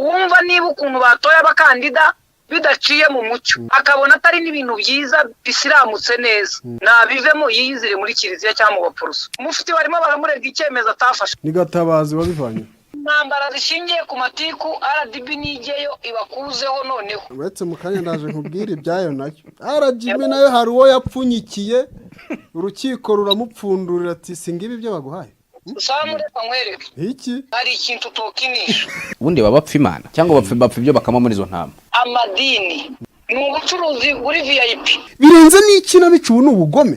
uwumva niba ukuntu batoye abakandida bidaciye mu mucyo akabona atari n'ibintu byiza bisiramutse neza nabivemo yiyizire muri kiliziya cyangwa mu bapfuruso mufti barimo baramurega icyemezo atafashe ni Gatabazi wabivanye intambara zishingiye ku matiku RDB nigeyo ibakuzeho noneho uretse mu kanya ndaje nkubwira ibyayo nayo RDB nayo hari uwo yapfunyikiye urukiko ruramupfundurira ati singibi ibyo baguhaye Samureka nkwereke iki hari ikintu tokinisha ubundi bapfa imana cyangwa bapfa ibyo bakama muri izo ntama amadini ni ubucuruzi buri VIP birenze n'ikinamico ni ubugome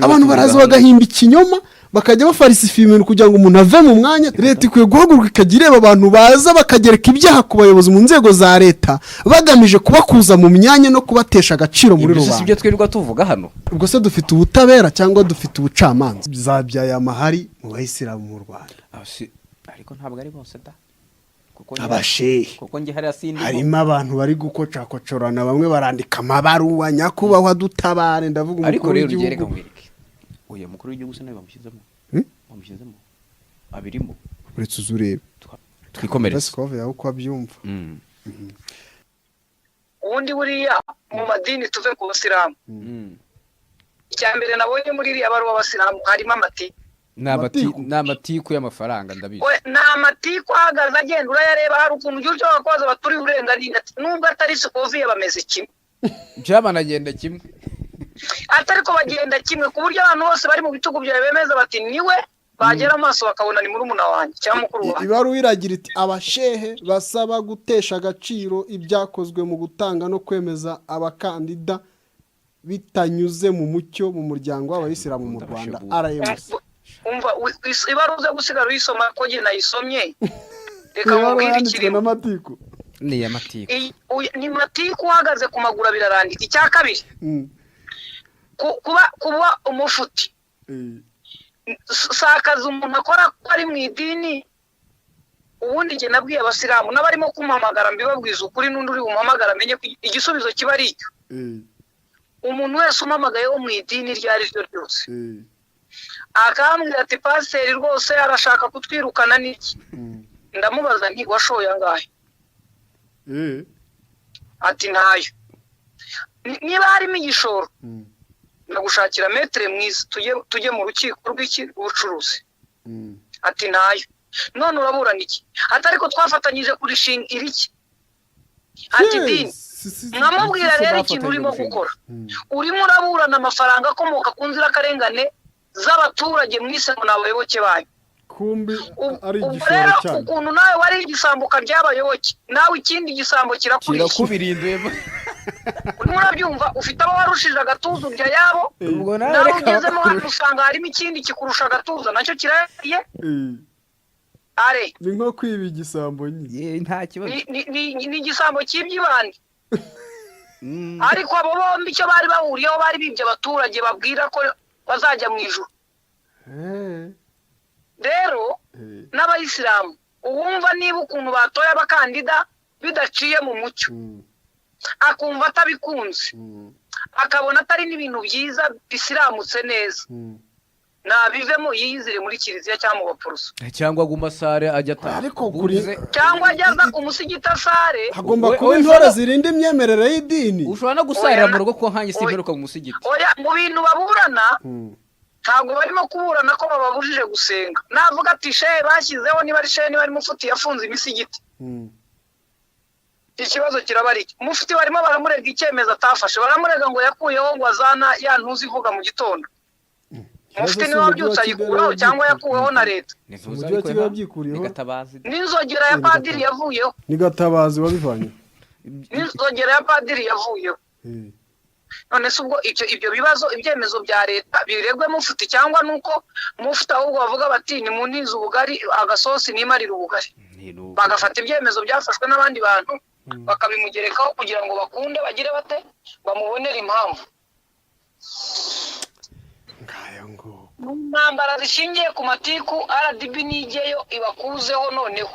abantu baraza bagahimba ikinyoma bakajya bafarisifa ibintu kugira ngo umuntu ave mu mwanya leta ikwiye guhaguruka ikagira ireba abantu baza bakagereka ibyaha ku bayobozi mu nzego za leta bagamije kubakuza mu myanya no kubatesha agaciro muri rubanda ibyo twirirwa tuvuga hano ubwo se dufite ubutabera cyangwa dufite ubucamanza zabyaye amahari mu bayisilamu mu Rwanda ariko ntabwo ari bose da abashehe kuko nge hari asindi harimo abantu bari gukocakocorana bamwe barandika amabaruwa nyakubahwa dutabare ndavuga ariko rero ugereka mwirike uyu mukuru w'igihugu se nawe bamushyizemo abirimo uretse uzurebe twikomereze Pascal yaho uko abyumva ubundi buriya mu madini tuve ku basilamu icyambere nabonye muri iriya baruwa abasilamu harimo amatiku n'amatiku y'amafaranga ndabizi n'amatiku ahagaze agenda urayareba hari ukuntu ujya ushobora kubaza baturi uburenganzira nubwo atari Sokoviye bameze kimwe byabanagenda kimwe atari ko bagenda kimwe ku buryo abantu bose bari mu bitugu byawe bemeza bati niwe bagera amaso bakabona ni muri umuna wanjye cyangwa mukuru wanjye ibaruwa iragira iti abashehe basaba gutesha agaciro ibyakozwe mu gutanga no kwemeza abakandida bitanyuze mu mucyo mu muryango w'abayisilamu mu Rwanda RMC umva ibaruwa uza gusigara uyisoma ko njye nayisomye reka mubwire ikirimo n'amatiku ni amatiku ni matiku uhagaze ku maguru birarandika icya kabiri kuba umufuti sakaza umuntu akora ko ari mu idini ubundi njye nabwiye abasilamu n'abarimo kumuhamagara mbibabwiza ukuri n'undi uri bumuhamagara amenye igisubizo kiba ari icyo umuntu wese umamagaye wo mu idini iryo ari ryo ryose akambwira ati pasiteri rwose arashaka kutwirukana n'iki ndamubaza nti washoye angahe ati ntayo niba harimo igishoro ndagushakira metere mwiza tujye mu rukiko rw'ubucuruzi ati ntayo none uraburana iki ati ariko twafatanyije kurishinga iriki ati dini nkamubwira rero ikintu urimo gukora urimo uraburana amafaranga akomoka ku nzirakarengane z'abaturage mwise ngo n'abayoboke banyu kumbi ari igishoro cyane ukuntu nawe wari igisambuka ry'abayoboke nawe ikindi gisambo kirakubirinduye urimo urabyumva ufite abo warushije agatuza urya yabo nawe ugezemo hano usanga harimo ikindi kikurusha agatuza nacyo kirariye are ni nko kwiba igisambo nyine nta kibazo ni igisambo cy'ibyibandi ariko abo bombi icyo bari bahuriyeho bari bibye abaturage babwira ko bazajya mu ijuru rero n'abayisilamu uwumva niba ukuntu batoye abakandida bidaciye mu mucyo akumva atabikunze akabona atari n'ibintu byiza bisiramutse neza nabivemo yiyizire muri kiliziya cyangwa mu bapfuruso cyangwa guma sare ajya cyangwa ajyaza ku musigita sare hagomba kuba intore zirinda imyemerere y'idini ushobora no gusarira mu rugo ko nkanjye simperuka mu musigiti oya mu bintu baburana ntabwo barimo kuburana ko bababujije gusenga navuga ati shehe bashyizeho niba ari shehe niba ari mufuti yafunze imisigiti ikibazo kiraba ari iki mufuti barimo baramurega icyemezo atafashe baramurega ngo yakuyeho ngo azana ya ntuzi ivuga mu gitondo mufuti niwe wabyutse ayikuraho cyangwa yakuweho na leta umujyi wa Kigali wabyikuriyeho n'inzogera ya padiri yavuyeho ni Gatabazi wabivanye n'inzogera ya padiri yavuyeho none se ubwo ibyo bibazo ibyemezo bya leta biregwe mufuti cyangwa nuko mufuti ahubwo bavuga bati ni munize ubugari agasosi nimarira ubugari bagafata ibyemezo byafashwe n'abandi bantu bakabimugerekaho kugira ngo bakunde bagire bate bamubonere impamvu ntambara zishingiye ku matiku RDB nigeyo ibakuzeho noneho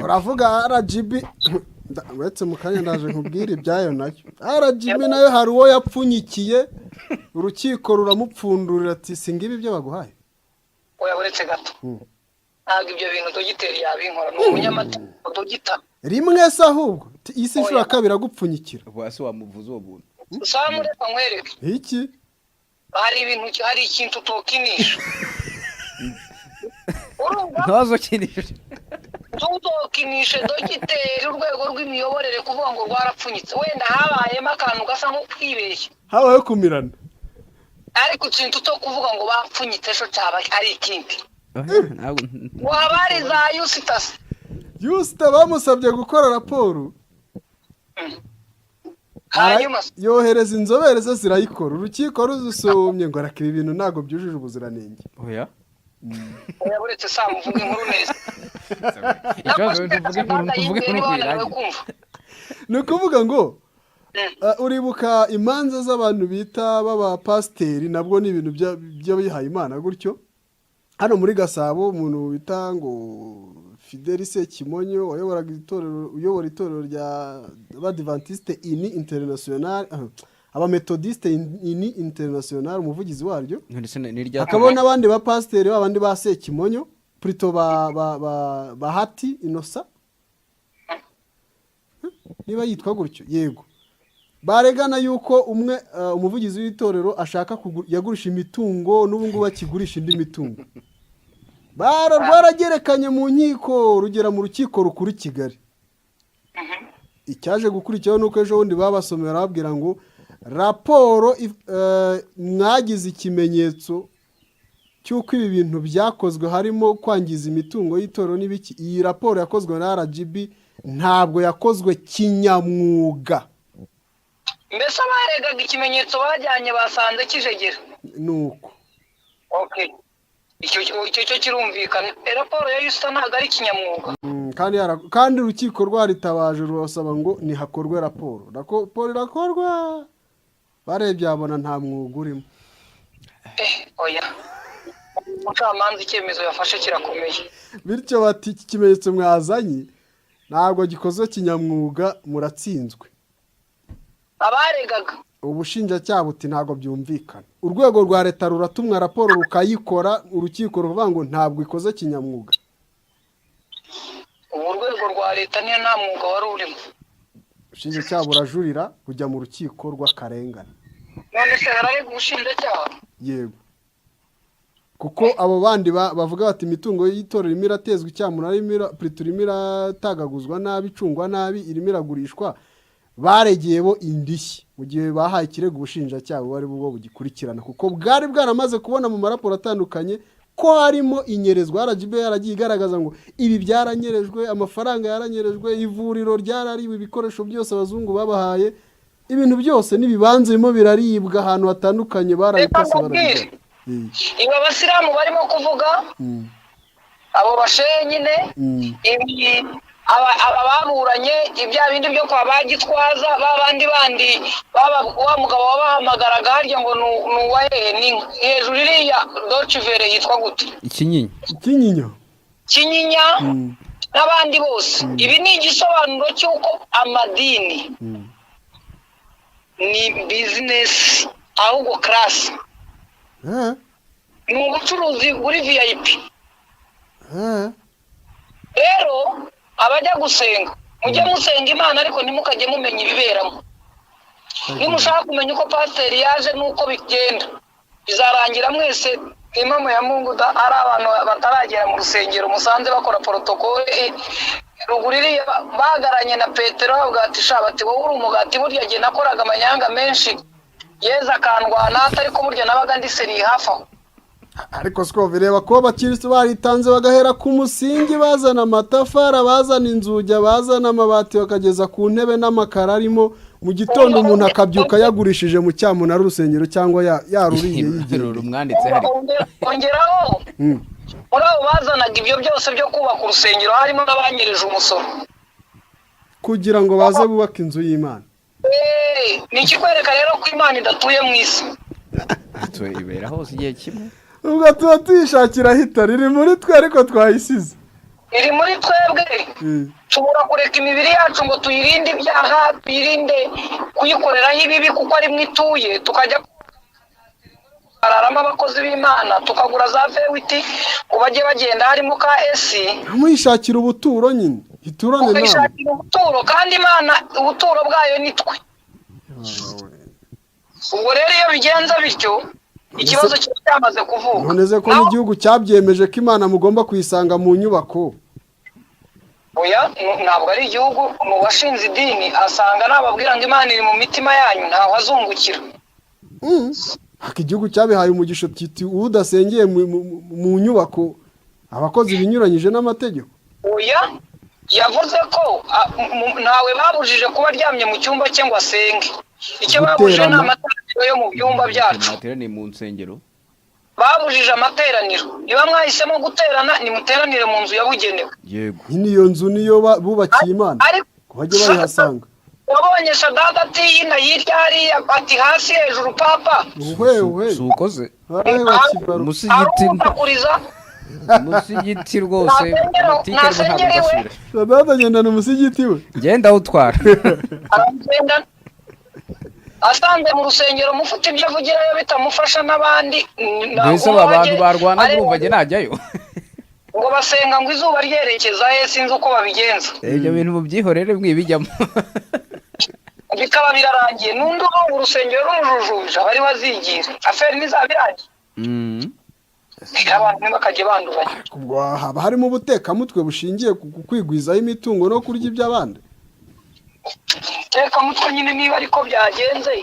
uravuga RGB uretse mu kanya ndaje nkubwira ibyayo nayo RGB nayo hari uwo yapfunyikiye urukiko ruramupfundurira ati singibi ibyo baguhaye oya uretse gato ntabwo ibyo bintu dogiteri yabinkora ni umunyamategeko dogita rimwe se ahubwo isi ishobora kabiri agupfunyikira bwase wamuvuza uwo buntu Samu reka nkwereke iki hari ikintu utokinisha ntazo kinisha tutokinishe dogiteri urwego rw'imiyoborere kuvuga ngo rwarapfunyitse wenda habayemo akantu gasa nko kwibeshya habayeho kumirana ariko ikintu cyo kuvuga ngo bapfunyitse ejo cyaba ari ikindi wabari za Eustace bamusabye gukora raporo hanyuma yohereza inzobere ze zirayikora urukiko ruzusomye ngo arakira ibintu ntabwo byujuje ubuziranenge oya uretse Samu uvuga inkuru neza ikibazo tuvuge inkuru kwiranye ni ukuvuga ngo uribuka imanza z'abantu bita b'abapasiteri nabwo ni ibintu by'abihaye Imana gutyo hano muri Gasabo umuntu bita ngo Fidelise Kimonyo uyobora itorero rya Adventiste ini international abametodiste ini international umuvugizi waryo hakabona abandi bapasiteri abandi ba Sekimonyo plutôt bahati inosa niba yitwa gutyo yego baregana yuko umwe umuvugizi w'itorero ashaka yagurisha imitungo n'ubu ngubu akigurisha indi mitungo baragerekanye mu nkiko rugera mu rukiko rukuru Kigali icyaje gukurikiraho nuko ejo bundi babasomera babwira ngo raporo mwagize ikimenyetso cy'uko ibi bintu byakozwe harimo kwangiza imitungo y'itorero n'ibiki iyi raporo yakozwe na RGB ntabwo yakozwe kinyamwuga mbese abaregaga ikimenyetso bajyanye basanze kijegera nuko okay icyo kirumvikana raporo ya Yusta ntabwo ari kinyamwuga kandi urukiko rwaritabaje rurasaba ngo nihakorwe raporo irakorwa barebye abona nta mwuga urimo oya umucamanza icyemezo yafashe kirakomeye bityo bati iki kimenyetso mwazanye ntabwo gikozwe kinyamwuga muratsinzwe abaregaga ubushinjacyaha buti ntabwo byumvikana urwego rwa leta ruratumwa raporo rukayikora urukiko ruvuga ngo ntabwo ikoze kinyamwuga ubu urwego rwa leta niyo nta mwuga wari urimo ubushinjacyaha burajurira kujya mu rukiko rw'akarengane none se hararega ubushinjacyaha yego kuko abo bandi bavuga bati imitungo y'itorero irimo iratezwa icyamunara irimo iratagaguzwa nabi icungwa nabi irimo iragurishwa baregeye bo indishyi mu gihe bahaye ikirego ubushinjacyaha bari bwo bugikurikirana kuko bwari bwaramaze kubona mu maraporo atandukanye ko harimo inyerezwa RGB yaragiye igaragaza ngo ibi byaranyerejwe amafaranga yaranyerejwe ivuriro ryarariwe ibikoresho byose abazungu babahaye ibintu byose n'ibibanza birimo biraribwa ahantu hatandukanye barabikase barabigana iba abasilamu barimo kuvuga abo bashehe nyine ababuranye ibya bindi byo kwa bagitwaza babandi wa mugabo wabahamagaraga harya ngo nuwahe ni hejuru iriya docivere yitwa gute kinyinya n'abandi bose ibi ni igisobanuro cy'uko amadini ni business ahubwo class ni ubucuruzi buri VIP rero abajya gusenga mujye musenga Imana ariko ntimukajye mumenya ibiberamo nimushaka kumenya uko pasiteri yaje n'uko bigenda bizarangira mwese impamo ya Mungu ari abantu bataragera mu rusengero musanze bakora protokole ruguririye bagaranye na Petero bavuga ati bati wowe uri umugati burya gihe nakoraga amanyanga menshi yeza akandwana ariko burya nabaga ndiseri hafi aho ariko siko bireba ko abakirisitu baritanze bagahera ku musingi bazana amatafari bazana inzugi bazana amabati bakageza ku ntebe n'amakara arimo mu gitondo umuntu akabyuka yagurishije mu cyamunara urusengero cyangwa yaruriye yigerera umwanditse hari ongeraho muri abo bazanaga ibyo byose byo kubaka urusengero harimo n'abanyereje umusoro kugira ngo baze bubaka inzu y'Imana ni ikikwereka rero ko Imana idatuye mu isi ibera hose igihe kimwe ubwo tuba tuyishakira hita riri muri twe ariko twayisize iri muri twebwe tubura kureka imibiri yacu ngo tuyirinde ibyaha tuyirinde kuyikoreraho ibibi kuko ari mwe ituye tukajya ararama abakozi b'Imana tukagura za vewiti ngo bajye bagenda harimo ka esi amwishakira ubuturo nyine iturane nawe ukishakira ubuturo kandi Imana ubuturo bwayo nitwe ubwo rero iyo bigenza bityo ikibazo cyamaze kuvuka noneze ko n'igihugu cyabyemeje ko Imana mugomba kuyisanga mu nyubako oya ntabwo ari igihugu mu washinze idini asanga nababwira ngo Imana iri mu mitima yanyu ntaho azungukira igihugu cyabihaye umugisha kiti udasengeye mu nyubako abakozi binyuranyije n'amategeko oya yavuze ko ntawe babujije kuba aryamye mu cyumba cye ngo asenge icyo babujije ni amateraniro yo mu byumba byacu amateraniro mu nsengero babujije amateraniro niba mwahisemo guterana nimuteranire mu nzu yabugenewe yego niyo nzu niyo bubakiye Imana ko bajye bayihasanga wabonye Shadada ati hino hirya hariya ati hasi hejuru papa uhewe si ukoze umusigiti umusigiti rwose Shadada agendana umusigiti we genda awutwara asanze mu rusengero mufite ibyo avugirayo bitamufasha n'abandi mbese abantu barwana urumva njye najyayo ngo basenga ngo izuba ryerekeza sinzi uko babigenza ibyo bintu mubyihorere mwibijyamo bikaba birarangiye n'undi ubu urusengero rumujujuje bari bazigira aferi n'izabirangiye abantu ntibakajye banduranya ubwo haba harimo ubutekamutwe bushingiye ku kwigwizaho imitungo no kurya iby'abandi ubutekamutwe nyine niba ariko byagenze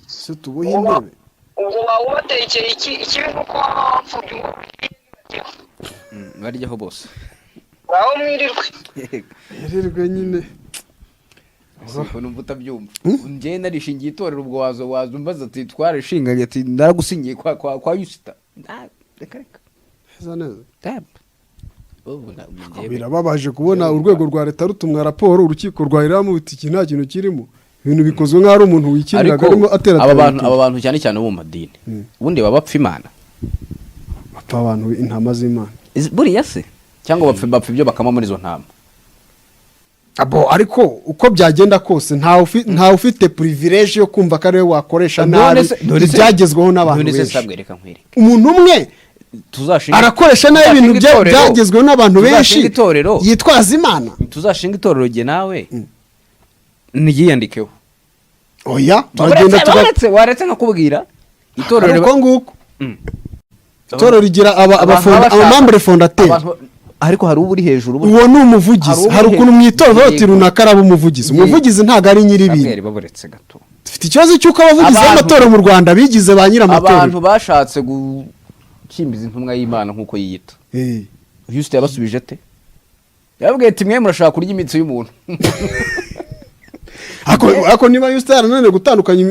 se tubuhe intebe ubwo bawubatekeye ikibi nuko wapfubye baryaho bose ngaho mwirirwe mwirirwe nyine numva utabyumva njye narishingiye itorero ubwo wazumbaza ati twarishinganye ati ndaragusingiye kwa Yusita reka neza birababaje kubona urwego rwa leta rutumwa raporo urukiko rwahiramo biti iki nta kintu kirimo ibintu bikozwe nk'aho ari umuntu wikiriraga arimo atera aba bantu cyane cyane bo mu madini ubundi baba bapfa Imana bapfa abantu intama z'Imana buriya se cyangwa bapfa ibyo bakama muri izo ntama ariko uko byagenda kose ntawe ufite privilege yo kumva ko ariwe wakoresha nabi ibyagezweho n'abantu benshi umuntu umwe arakoresha nabi ibintu byagezweho n'abantu benshi yitwaza Imana tuzashinga itorero rye nawe niyiyandikeho oya waretse nkakubwira itorero uko nguko itorero rigira abamambure fondateri ariko hari uburi hejuru uwo ni umuvugizi hari ukuntu mu itorero bati runaka araba umuvugizi ntago ari nyir'ibintu dufite ikibazo cy'uko abavugizi b'amatorero mu Rwanda bigize ba nyir'amatorero abantu bashatse gukimbiza intumwa y'Imana nk'uko yiyita Yusita yabasubije ate yababwiye ati mwe murashaka kurya imitsi y'umuntu ako niba Yusita yarananiwe gutandukanya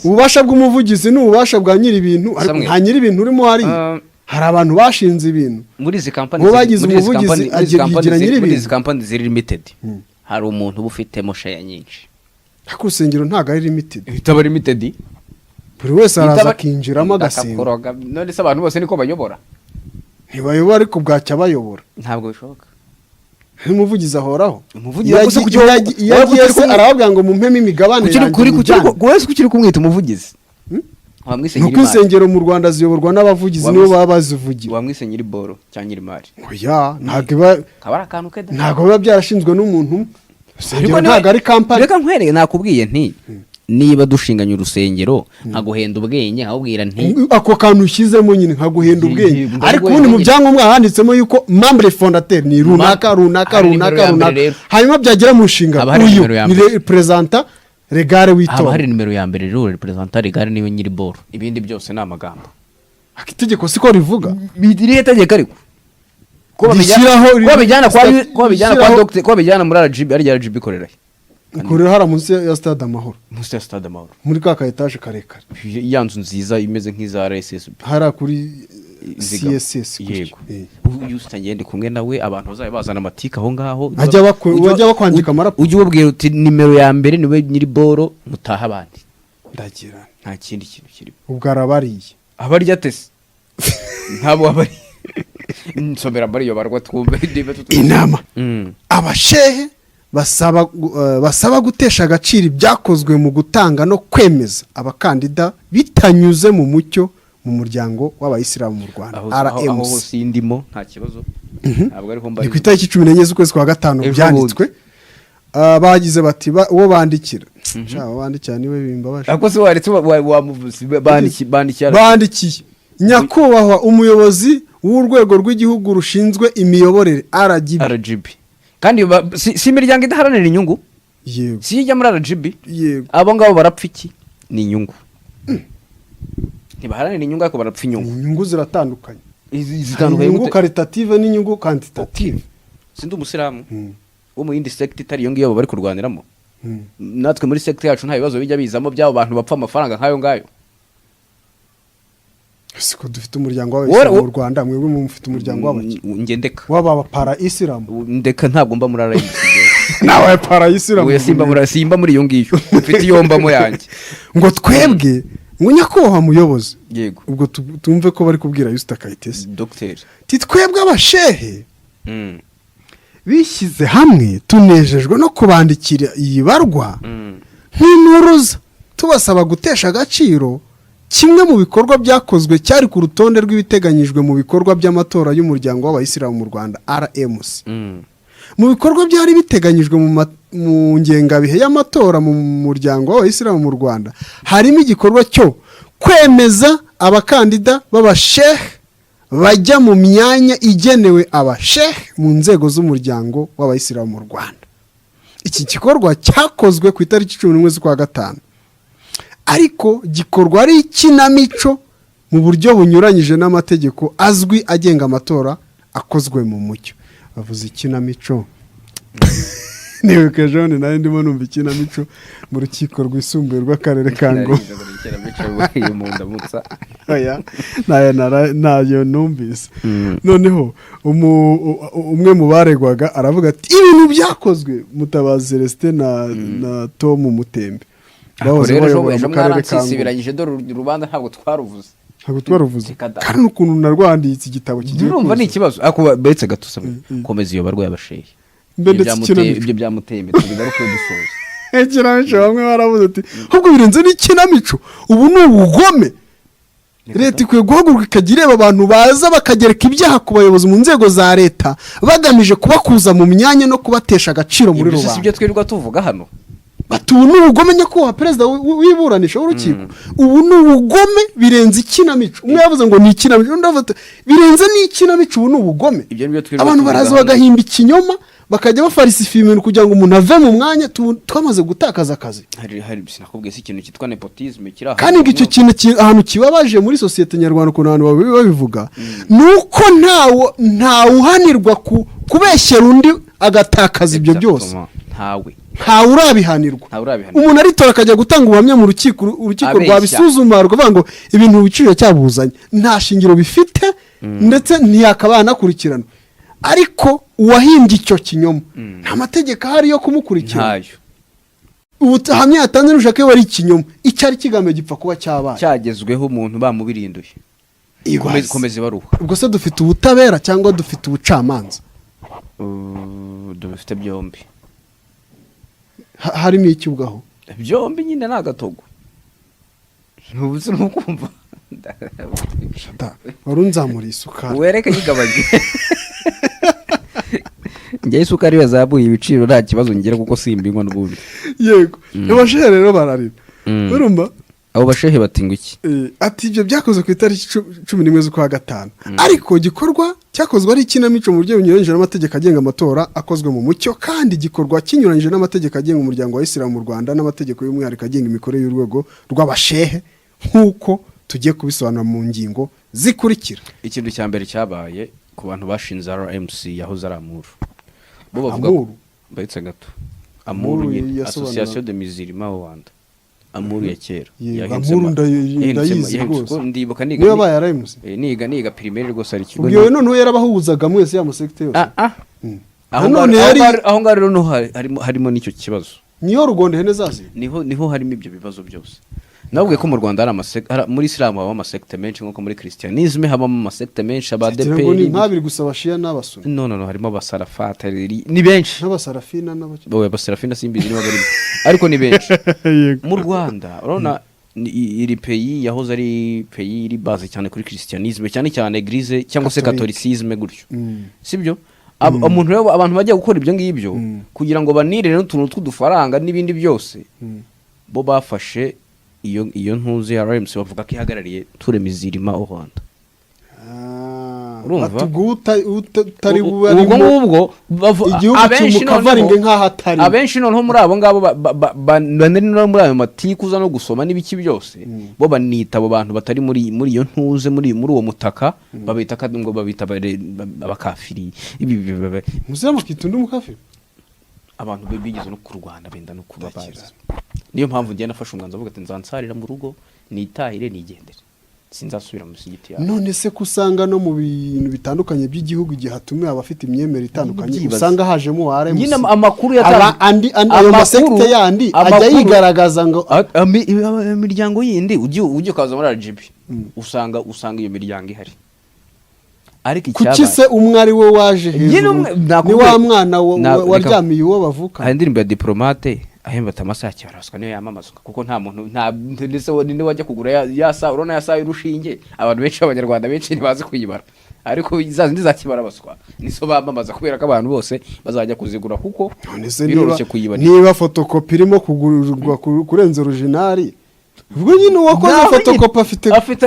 ububasha bw'umuvugizi n'ububasha bwa nyir'ibintu ariko nta nyir'ibintu urimo hari abantu bashinze ibintu muri izi kampani bagize umuvugizi agira nyir'ibintu muri izi kampani ziri limited hari umuntu uba ufitemo share nyinshi ariko urusengero ntago ari limited bitaba limited buri wese araza akinjiramo agasenga none se abantu bose niko bayobora ntibayobora ariko bwacya bayobora ntabwo bishoboka umuvugizi ahoraho umuvugizi yagiye se arababwira ngo mumpeme imigabane ukiri kumwita umuvugizi nuko insengero mu Rwanda ziyoborwa n'abavugizi nibo baba bazivugira wamwise nyiri boro cyangwa nyiri mari oya ntabwo biba byarashinzwe n'umuntu urusengero ntabwo ari kampani reka nkwereke nakubwiye nti niba dushinganye urusengero nkaguhenda ubwenge nkabwira nti ako kantu ushyizemo nyine nkaguhenda ubwenge ariko ubundi mu byangombwa handitsemo yuko membre fondateur ni runaka hanyuma byagera mu nshingano uyu ni representa regare w'itora haba hari nimero ya mbere rero representa regare niyo nyiri boro ibindi byose ni amagambo itegeko siko rivuga bidiriye tegeko ariko ko bijyana muri RGB ari RGB korera ikorera hara munsi ya Stade Amahoro muri ka etaje karekare ya nzu nziza imeze nk'iza RSSB hara kuri CSS yego Yusita ngende kumwe nawe abantu bazaye bazana amatika aho ngaho ajya bakwandika amarapo ujye ubwira uti nimero ya mbere niwe nyiri boro mutaha abandi ndagira nta kindi kintu kiri ubwo arabariye abarya tese ntabo abari nsomera bari yo barwa twumve inama abashehe basaba gutesha agaciro ibyakozwe mu gutanga no kwemeza abakandida bitanyuze mu mucyo mu muryango w'abayisilamu mu Rwanda RMC. Aho hose indimo nta kibazo. Ntabwo ariho mbari. Ku itariki 14 z'ukwezi kwa gatanu byanditswe. Bagize bati uwo bandikira. Cyaba bandikira niwe bimbabaje. Ako se waretse wamuvuze bandikiye. Nyakubahwa umuyobozi w'urwego rw'igihugu rushinzwe imiyoborere RGB. Kandi si imiryango idaharanira inyungu? Yego. Si ijya muri RGB? Yego. Abo ngabo barapfa iki? Ni inyungu. Ntibaharanira inyungu ariko barapfa inyungu. Inyungu ziratandukanye. Zitandukanye inyungu karitative n'inyungu quantitative. Sindi umusiramu. Wo mu yindi sector itari iyo ngiyo bari kurwaniramo. Natwe muri sector yacu nta bibazo bijya bizamo by'abo bantu bapfa amafaranga nkayo ngayo. Siko dufite umuryango w'abayisilamu mu Rwanda, mwebwe mufite umuryango w'abaki. Ngendeka. Waba para isilamu. Ndeka ntabwo mba muri RMC. Nawe para isilamu. Uye simba muri iyo ngiyo. Mfite yomba mo yanjye. Ngo twebwe ngo nyakubahwa muyobozi. Yego. Ubwo tumve ko bari kubwira Yusta Kayitesi. Docteur. Twebwe abashehe. Bishyize hamwe tunejejwe no kubandikira iyi barwa nk'inturuza tubasaba gutesha agaciro kimwe mu bikorwa byakozwe cyari ku rutonde rw'ibiteganyijwe mu bikorwa by'amatora y'umuryango w'abayisilamu mu Rwanda RMC. Mu bikorwa byari biteganyijwe mu ngengabihe y'amatora mu muryango w'abayisilamu mu Rwanda harimo igikorwa cyo kwemeza abakandida b'abashehe bajya mu myanya igenewe abashehe mu nzego z'umuryango w'abayisilamu mu Rwanda. Iki gikorwa cyakozwe ku itariki 11 z'ukwa gatanu. Ariko gikorwa ari ikinamico mu buryo bunyuranyije n'amategeko azwi agenga amatora akozwe mu mucyo. Bavuze ikinamico. Niwe kajone nayo ndimo numva ikinamico mu rukiko rwisumbuye rw'akarere ka Ngoma. Nayo numvise. Noneho umwe mu baregwaga aravuga ati ibintu byakozwe Mutabazi Celestin na Tom Mutembe. Bahoze mu karere ka Ngoma. Dore urubanza ntabwo twaruvuze. Kandi ukuntu narwanditse igitabo kigiye. Urumva ni ikibazo. Ako betse gatusaba. Komeza iyo barwaye abashehe. Ibyo byamutembe tubigaruke dusoza. Ikinamico bamwe baravuze ati ahubwo birenze n'ikinamico ubu ni ubugome. Leta ikwiye guhaguruka ikagira abantu baza bakagereka ibyaha ku bayobozi mu nzego za leta bagamije kubakuza mu myanya no kubatesha agaciro muri rubanda. Ibyo twirirwa tuvuga hano. Ubu ni ubugome nyakubahwa perezida wiburanisha w'urukiko. Ubu ni ubugome birenze ikinamico. Umwe yavuze ngo ni ikinamico undi avuga birenze n'ikinamico ubu ni ubugome. Abantu baraza bagahimba ikinyoma bakajya bafarisifa ibintu kugira ngo umuntu ave mu mwanya twamaze gutakaza akazi. Hari sinakubwiye ikintu cyitwa nepotisme kiraha. Kandi ngicyo kintu ahantu kibabaje muri societe nyarwanda ko abantu babivuga nuko ntawe uhanirwa kubeshyera undi agatakaza ibyo byose. Ntawe urabihanirwa. Umuntu aritora akajya gutanga ubuhamya mu urukiko rwabisuzuma rukavuga ngo ibintu biciro cyabuzanye nta shingiro bifite ndetse ntiyakabana kurikirana. Ariko uwahimbye icyo kinyoma nta mategeko ahari yo kumukurikirana. Ubuhamya yatanze n'ushaka wari ikinyoma icyari kigambe gipfa kuba cyabaye cyagezweho umuntu bamubirinduye. Komeza baruha. Ubwo se dufite ubutabera cyangwa dufite ubucamanza? Dufite byombi. Harimo iki ubwaho? Byombi nyine nagatogo. Nubuze nukumva. Warunzamura isukari. Wereke yigabanye. Ngiye isukari yazabuye ibiciro nta kibazo ngira kuko simbingwa n'ubundi. Yego. Abashehe rero bararira. Urumva? Abo bashehe batingwa iki? Ati ibyo byakozwe ku itariki 11 z'ukwa gatanu. Ariko gikorwa cyakozwe ari ikinamico mu buryo bunyuranyije n'amategeko agenga amatora akozwe mu mucyo kandi gikorwa kinyuranyije n'amategeko agenga umuryango wa Islam mu Rwanda n'amategeko y'umwihariko agenga imikorere y'urwego rw'abashehe nkuko tugiye kubisobanura mu ngingo zikurikira. Ikintu cya mbere cyabaye ku bantu bashinze RMC yahoze ari Amuru. Bo bavuga bayitse gato. Amuru ni Association de Musulmans au Rwanda. Amuru ya kera. Amuru ndayizi rwose. Ndibuka niga. Niba bayarayimuze. Niga primaire rwose ari kigo. Ubwo none yarabahuzaga mwese ya musekte yose. Aho ngaho rero harimo n'icyo kibazo. Niyo rugonde hene zazi. Niho harimo ibyo bibazo byose. nabwiye ko mu Rwanda hari muri Islam habamo amasekte menshi nkuko muri Christianisme habamo amasekte menshi abadeperi ngo ni ntabiri gusa abashia n'abasuni no harimo abasarafata ni benshi n'abasarafina abasarafina simbizi niba bari ariko ni benshi mu Rwanda urabona iri pays yahoze ari pays iri base cyane kuri Christianisme cyane Eglise cyangwa se Catholicisme gutyo sibyo abantu bajya gukora ibyo ngibyo kugira ngo banire n'utuntu tw'udufaranga n'ibindi byose bo bafashe iyo ntuzi ya RMC bavuga ko ihagarariye ture mizirima au Rwanda urumva utari ubwo igihugu cy'umukavaringe nk'aho atari abenshi noneho muri abo ngabo banari no muri ayo matikuza no gusoma n'ibiki byose bo banita abo bantu batari muri iyo ntuze muri uwo mutaka babita ngo babita abakafiri muzama kitundu mukafiri abantu bigeze no ku Rwanda benda no kubabaza niyo mpamvu ngiye nafashe umwanzuro uvuga ati nzansarira mu rugo nitahire nigendere sinzasubira mu sigiti yawe none se kusanga no mu bintu bitandukanye by'igihugu gihe hatumiwe abafite imyemere itandukanye usanga hajemo ware nyine amakuru ayo masekte yandi ajya yigaragaza ngo imiryango yindi ujye kaza muri RGB usanga iyo miryango ihari ariko kuki se umwe ari we waje hejuru ni wa mwana waryamiye uwo bavuka hari indirimbo ya Diplomate ahemba tamasa cyaraswa niyo yamamazwa kuko nta muntu ndetse ni wajya kugura yasa urona yasa irushinge abantu benshi abanyarwanda benshi ntibazi kuyibara ariko izazindi zakibara baswa niso bamamaza kubera ko abantu bose bazajya kuzigura kuko biroroshye kuyibara niba photocopy irimo kugurirwa kurenza original ubwo nyine uwakoze photocopy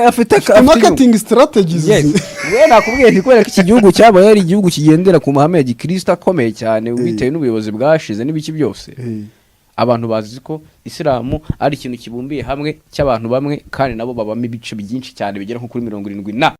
afite marketing strategies we nakubwiye ntikwereka iki gihugu cyabaye ari igihugu kigendera ku mahame ya Gikristo akomeye cyane bitewe n'ubuyobozi bwashize n'ibiki byose abantu bazi ko Islam ari ikintu kibumbiye hamwe cy'abantu bamwe kandi nabo babamo ibice byinshi cyane bigera nko kuri 70